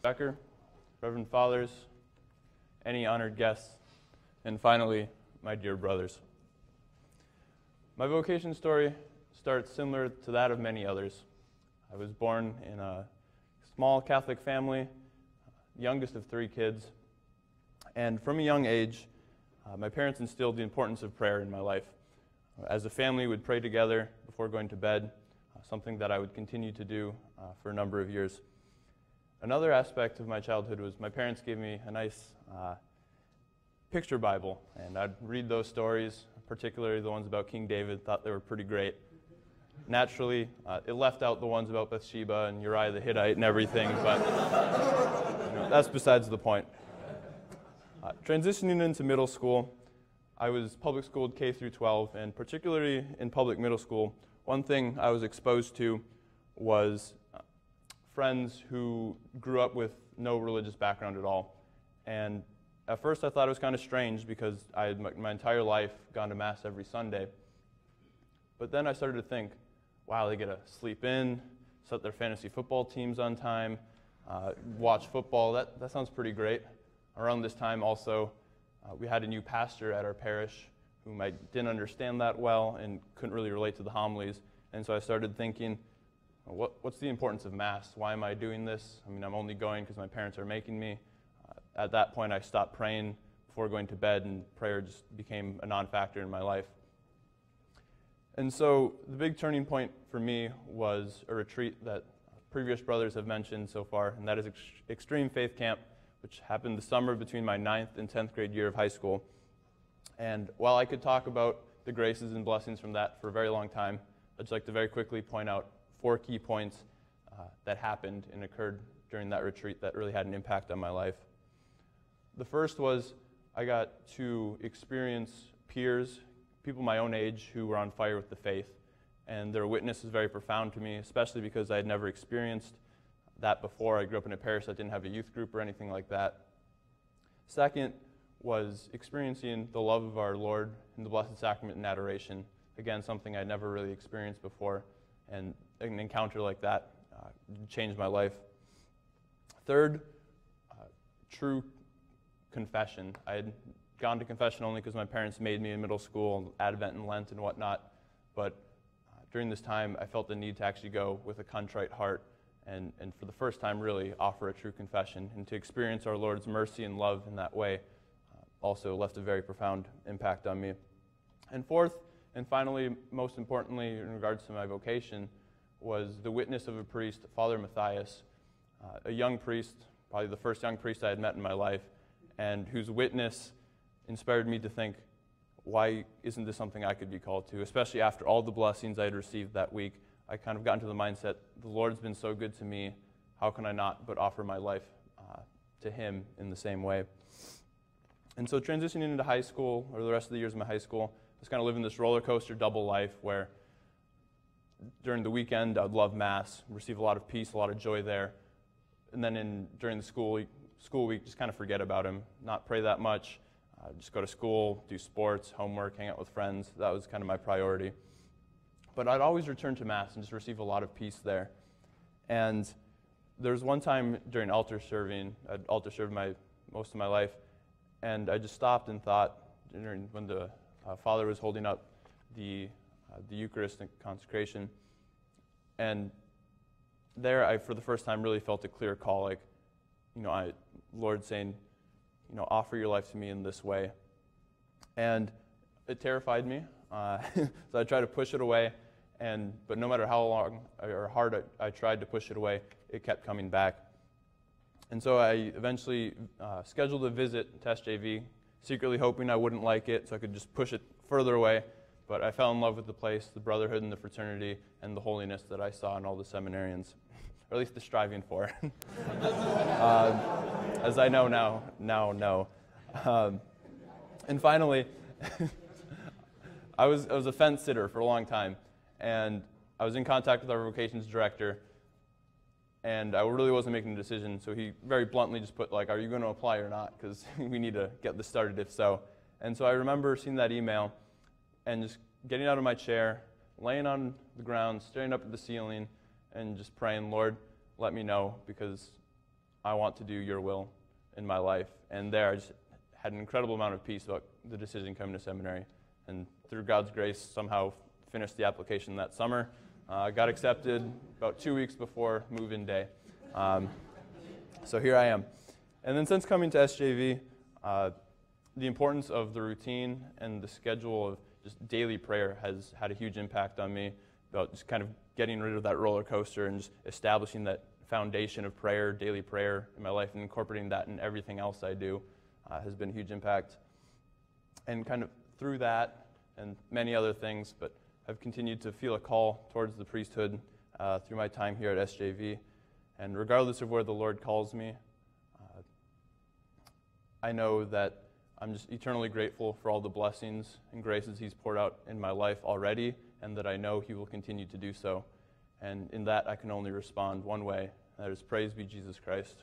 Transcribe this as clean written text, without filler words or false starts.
Becker, Reverend Fathers, any honored guests, and finally, my dear brothers. My vocation story starts similar to that of many others. I was born in a small Catholic family, youngest of 3 kids, and from a young age, my parents instilled the importance of prayer in my life. As a family, we'd pray together before going to bed, something that I would continue to do for a number of years. Another aspect of my childhood was my parents gave me a nice picture Bible, and I'd read those stories, particularly the ones about King David, thought they were pretty great. Naturally, it left out the ones about Bathsheba and Uriah the Hittite and everything, but that's besides the point. Transitioning into middle school, I was public schooled K through 12, and particularly in public middle school, one thing I was exposed to was friends who grew up with no religious background at all. And at first I thought it was kind of strange because I had my entire life gone to Mass every Sunday. But then I started to think, wow, they get to sleep in, set their fantasy football teams on time, watch football. That sounds pretty great. Around this time also, we had a new pastor at our parish whom I didn't understand that well and couldn't really relate to the homilies. And so I started thinking, what's the importance of Mass? Why am I doing this? I mean, I'm only going because my parents are making me. At that point, I stopped praying before going to bed, and prayer just became a non-factor in my life. And so the big turning point for me was a retreat that previous brothers have mentioned so far, and that is Extreme Faith Camp, which happened the summer between my 9th and 10th grade year of high school. And while I could talk about the graces and blessings from that for a very long time, I'd just like to very quickly point out 4 key points that happened and occurred during that retreat that really had an impact on my life. The first was I got to experience peers, people my own age who were on fire with the faith, and their witness is very profound to me, especially because I had never experienced that before. I grew up in a parish that didn't have a youth group or anything like that. Second was experiencing the love of our Lord in the Blessed Sacrament and adoration. Again, something I'd never really experienced before, and an encounter like that changed my life. Third, true confession. I had gone to confession only because my parents made me in middle school, Advent and Lent and whatnot, but during this time I felt the need to actually go with a contrite heart and for the first time really offer a true confession, and to experience our Lord's mercy and love in that way also left a very profound impact on me. And fourth, and finally, most importantly in regards to my vocation, was the witness of a priest, Father Matthias, a young priest, probably the first young priest I had met in my life, and whose witness inspired me to think, why isn't this something I could be called to? Especially after all the blessings I had received that week, I kind of got into the mindset, the Lord's been so good to me, how can I not but offer my life to Him in the same way? And so transitioning into high school, or the rest of the years of my high school, I was kind of living this roller coaster double life where during the weekend I'd love Mass, receive a lot of peace, a lot of joy there, and then during the school week, just kind of forget about Him, not pray that much, just go to school, do sports, homework, hang out with friends. That was kind of my priority. But I'd always return to Mass and just receive a lot of peace there. And there was one time during altar serving, I'd altar served most of my life, and I just stopped and thought, when the Father was holding up the Eucharistic consecration, and there I, for the first time, really felt a clear call, like, Lord saying, offer your life to me in this way. And it terrified me, so I tried to push it away, but no matter how long or hard I tried to push it away, it kept coming back. And so I eventually scheduled a visit to SJV, secretly hoping I wouldn't like it so I could just push it further away. But I fell in love with the place, the brotherhood and the fraternity, and the holiness that I saw in all the seminarians, or at least the striving for. As I know now know. And finally, I was a fence sitter for a long time, and I was in contact with our vocations director, and I really wasn't making a decision, so he very bluntly just put, are you going to apply or not? Because we need to get this started if so. And so I remember seeing that email and just getting out of my chair, laying on the ground, staring up at the ceiling, and just praying, Lord, let me know, because I want to do your will in my life. And there I just had an incredible amount of peace about the decision coming to seminary. And through God's grace, somehow finished the application that summer. Got accepted about 2 weeks before move-in day. So here I am. And then since coming to SJV, the importance of the routine and the schedule of just daily prayer has had a huge impact on me, about just kind of getting rid of that roller coaster and just establishing that foundation of prayer, daily prayer in my life, and incorporating that in everything else I do has been a huge impact. And kind of through that and many other things, but I've continued to feel a call towards the priesthood through my time here at SJV. And regardless of where the Lord calls me, I know that I'm just eternally grateful for all the blessings and graces He's poured out in my life already, and that I know He will continue to do so. And in that, I can only respond one way, and that is praise be Jesus Christ.